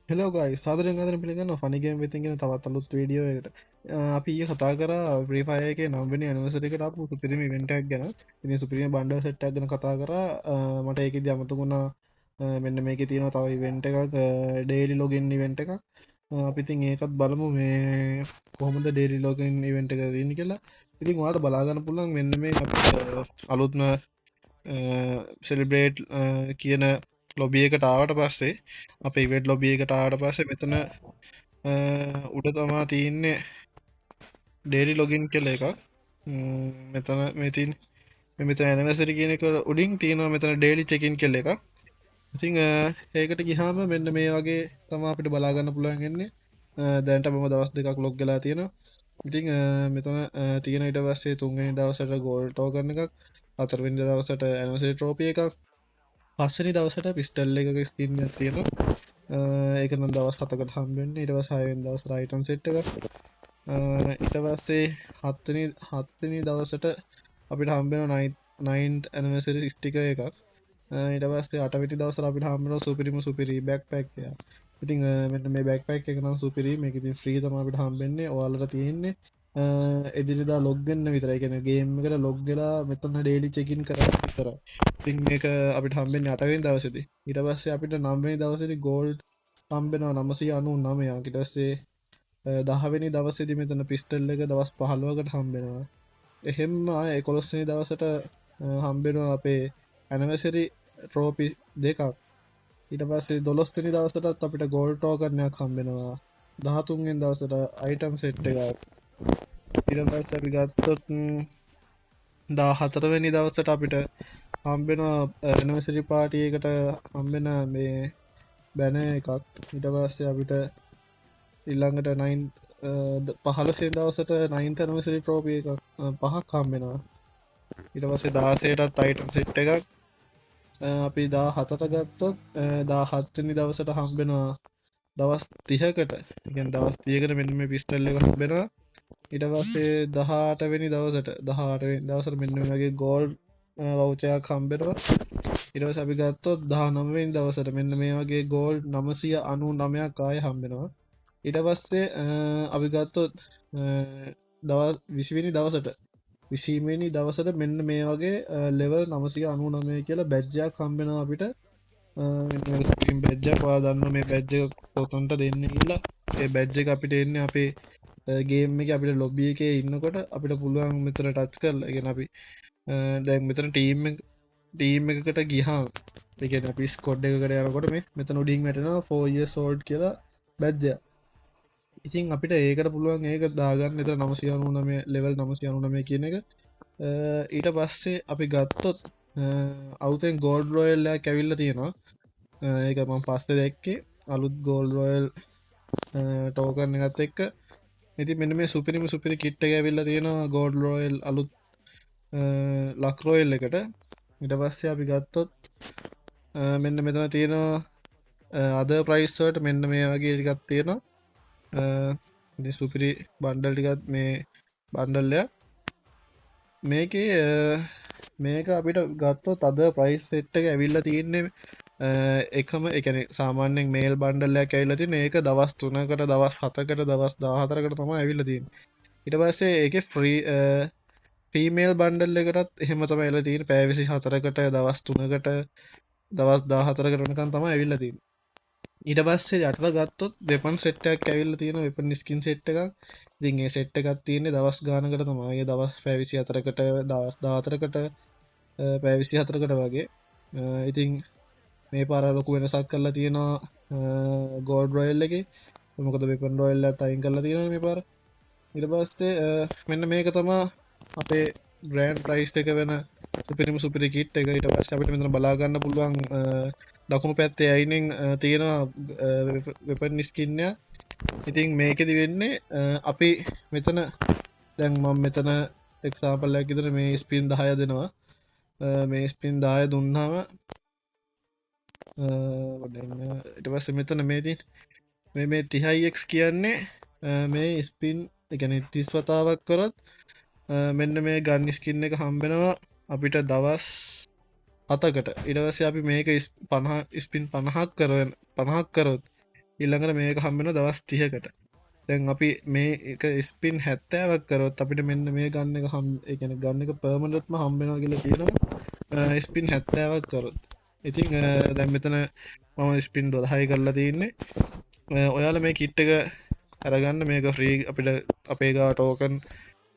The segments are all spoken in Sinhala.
හෙලෝ ගයිස් සාදරයෙන් ආදරයෙන් පිළිගන්නවා ෆනි ගේම් විත් කියන තවත් අලුත් වීඩියෝ එකකට. අපි ඊයේ කතා කරා ෆ්‍රී ෆයර් එකේ 9 වෙනි ඇනිවර්සරි එකට ආපු සුපිරිම ඉවෙන්ට් එකක් ගැන. ඉතින් සුපිරිම බණ්ඩල් සෙට් එකක් ගැන කතා කරා. මට ඒකෙදි අමතක වුණා මෙන්න මේකේ තියෙනවා තව ඉවෙන්ට් එකක් ඩේලි ලොගින් ඉවෙන්ට් එකක්. අපි ඉතින් ඒකත් බලමු මේ කොහොමද ඩේලි ලොගින් ඉවෙන්ට් එක තියෙන්නේ කියලා. ඉතින් ඔයාලට බලා ගන්න පුළුවන් මෙන්න මේ අලුත්ම සෙලිබ්‍රේට් කියන ලොබිය එකට ආවට පස්සේ අප ඉවෙට් ලොබිය එකට ආවට පස්සේ මෙතන උඩ තමා තියන්නේ ඩේලි ලොගින් කෙල එකක් මෙතන මෙතින් මෙතන ඇනවසරි කියනක උඩින් තියෙනවා මෙතන ඩේලි චෙකින් කෙල්ල එක ඉතිං ඒකට ගිහාම මෙන්න මේ වගේ තමා අපිට බලාගන්න පුළුවන්ගන්නේ දැන්ට බම දවස් දෙකක් ලොග් ගලා තියෙනවා ඉතිං මෙතන තියෙන ඉට පස්සේ තුන්ගනි දවසට ගෝල් ටෝ කරන එකක් අතරවිනිද දවසට ඇනවසරි ට්‍රෝපිය එකක් පස්සනි දවසට පිස්ටල් එක ස්කින්න තියෙනවා ඒකන දවස් හතකට හම්බෙන්න්න ඉටවස් හයවෙන් දවස් රයිටන් සෙට් එක ඉට පස්සේ හත්තනි දවසට අපිට හම්බෙන නයින්් ඇනවසරි ස්ටික එකක් ඉට පස්සේ අටවිටි දවස අපිට හම්බෙන සුපිරිම සුපිරි බැක් පැක්ය ඉතින් මෙට මේ බැක් පැක් එක නම් සුපිරි මේ ඉතින් ්‍රී තම අපිට හම්බෙන්නේ ඔයාලට තියෙන්නේ එදිරිදා ලොග්ගන්න විතරයිගෙන ගේම් එකට ලොග්ගලා මෙතන්න ඩේලි චෙකින් කර විතර පින් එක අපිට හම්බෙන් අටවෙන් දවසද ඉට පස්සේ අපිට නම්බේ දවසදි ගෝල්ඩ් හම්බෙනවා 999 කිටස්සේ දහවෙනි දවසේදි මෙතන පිස්ටල් එක දවස් 15කට හම්බෙනවා එහෙම එකොළොස්නි දවසට හම්බෙනවා අපේ ඇනවසරි ට්‍රෝපි දෙකක් ඊට පස්සේ 12 වෙනි දවසටත් අපිට ගෝල්ඩ් ටෝකන්යක් හම්බෙනවා 13 වෙනි දවසට අයිටම් සෙට් එකක් ඊට පස්සේ අපි ගත්තොත් 14 වෙනි දවසට අපිට හම්බෙනවා ඇනිවර්සරි පාටි එකට හම්බෙන මේ බැන එකක් ඊට පස්සේ අපිට ඊළඟට 15 දවසට 9th ඇනිවර්සරි ට්‍රෝෆි එකක් පහක් හම්බෙනවා ඊට පස්සේ 16ටත් අයිටම් සෙට් එකක් අපි 17ට ගත්තොත් 17 වෙනි දවසට හම්බෙනවා දවස් 30කට කියන්නේ දවස් 30කට මෙන්න මේ පිස්ටල් එක හම්බෙනවා ඊට පස්සේ 18 වෙනි දවසට 18 වෙනි දවසට මෙන්න මේ වගේ ගෝල්ඩ් වවුචරයක් හම්බෙනවා ඊට පස්සේ අපි ගත්තොත් 19 වෙනි දවසට මෙන්න මේ වගේ ගෝල්ඩ් 999ක් ආයෙ හම්බෙනවා ඊට පස්සේ අපි ගත්තොත් දවස් 20 වෙනි දවසට 20 වෙනි දවසට මෙන්න මේ වගේ ලෙවල් 999 කියලා බැජ්ජයක් හම්බෙනවා අපිට බැජ්ජක් ඔයා දන්න මේ බැජ්ජ කොතන්ට දෙන්න කියලා ඒ බැජ්ජ එක අපිට එන්නේ අපේ ගේම් එක අපිට ලොබ්බිය එකේ ඉන්නකොට අපිට පුළුවන් මෙතන ටච් කරලා ගෙන අපි දැන් මෙතන ටීම් එකකට ගිහා එකන පිස් කොඩ් එකකට යනකොට මේ මෙතන උඩින් වැටෙනවා 4 years old කියලා බැජ්ජ ඉතින් අපිට ඒකට පුළුවන් ඒක දාගන්න මෙතන 999 ලෙවල් 999 කියන එක ඊට පස්සේ අපි ගත්තොත් අවුතෙන් ගෝල්ඩ් රොයල් එකක් ඇවිල්ලා තියෙනවා ඒක මම පස්සේ දැක්කේ අලුත් ගෝල්ඩ් රොයල් ටෝකන් එකත් එක්ක ඉතින් මෙන්න මේ සුපිරිම සුපිරි කිට් එක ඇවිල්ලා තියෙනවා ගෝල්ඩ් රොයල් අලුත් ලක් රොයල් එකට ඊට පස්සේ අපි ගත්තොත් මෙන්න මෙතන තියෙනවා අද ප්‍රයිස් වලට මෙන්න මේ වගේ ටිකක් තියෙනවා සුපිරි බණ්ඩල් ටිකත් මේ බණ්ඩල්ලයක් මේකේ මේක අපිට ගත්තොත් අද ප්‍රයිස් සෙට් එක ඇවිල්ලා තියෙන්නේ එකම එකන සාමාන්‍යෙන් මේල් බණ්ඩල්ලයක් ඇවිල්ලා තියෙන ඒක දවස් 3කට දවස් 7කට දවස් 14කට තමයි ඇවිල්ලා තියෙන්නේ ඊට පස්සේ ඒකේ ෆ්‍රී ෆීමේල් බණ්ඩල් එකටත් එහෙම තමයි ඇවිල්ලා තියෙන්නේ පැය 24කට දවස් 3කට දවස් 14කට වෙනකන් තමයි ඇවිල්ලා තියෙන්නේ ඊට පස්සේ යටට ගත්තොත් වෙපන් සෙට් එකක් ඇවිල්ලා තියෙනවා වෙපන් ස්කින් සෙට් එකක් ඉතින් ඒ සෙට් එකක් තියෙන්නේ දවස් ගානකට තමයි දවස් පැය 24කට දවස් 14කට පැය 24කට වගේ ඉතින් මේ පාර ලොකු වෙනසක් කරලා තියෙනවා ගෝල්ඩ් රොයල් එකේ මොකද වෙපන් රොයල් එකත් අයින් කරලා තියෙනවා මේ පාර ඊට පස්සේ මෙන්න මේක තමයි අපේ ග්‍රෑන්ඩ් ප්‍රයිස් එක වෙන සුපිරිම සුපිරි කිට් එක ඊට පස්සේ අපිට මෙතන බලා ගන්න පුළුවන් දකුණු පැත්තේ අයිනෙන් තියෙනවා වෙපන් ස්කින් එක ඉතින් මේකෙදි වෙන්නේ අපි මෙතන දැන් මම මෙතන එක්සාම්පල් එකක් විදිහට මේ ස්පින් 10 දෙනවා මේ ස්පින් 10 දුන්නාම ඊට පස්සේ මෙතන මේ තියෙන මේ 30x කියන්නේ මේ ස්පින් ඒ කියන්නේ 30 වතාවක් කරොත් මෙන්න මේ ගන් ස්කින් එක හම්බෙනවා අපිට දවස් 7කට ඊට පස්සේ අපි මේක 50 ස්පින් 50ක් කරොත් ඉල්ළඟට මේක හම්බෙන දවස් 30කට. දැන් අපි මේ එක ස්පින් 70ක් කරොත් අපිට මෙන්න මේ ගන්න එක ඒ කියන්නේ ගන්න එක පර්මනන්ට්ම හම්බ වෙනවා කියලා තියෙනවා. ස්පින් 70ක් කරොත්. ඉතින් දැන් මෙතන මම ස්පින් 12යි කරලා තියෙන්නේ. ඔයාලා මේ කිට් එක අරගන්න. මේක ෆ්‍රී අපිට අපේ ගාව ටෝකන්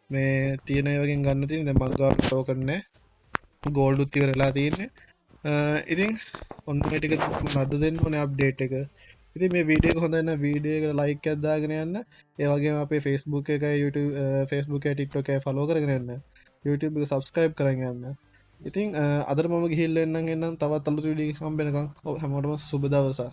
මේ තියෙන ඒවාගෙන් ගන්න තියෙන. දැන් මගේ ගාව ටෝකන් නැහැ. ගෝල්ඩ් උත් ඉවරලා තියෙන්නේ. ඉතින් ඔන්න මේ ටික අද දෙන්න ඕනේ අප්ඩේට් එක. ඉතින් මේ වීඩියෝ එක හොඳ නම් වීඩියෝ එකට ලයික් එකක් දාගෙන යන්න. ඒ වගේම අපේ Facebook එකයි YouTube Facebook එකයි TikTok එකයි follow කරගෙන යන්න. YouTube එක subscribe කරගෙන යන්න. ඉතින් අදට මම ගිහිල්ලා එන්නම් තවත් අලුත් වීඩියෝ එකක් හම්බ වෙනකම් හැමෝටම සුබ දවසක්.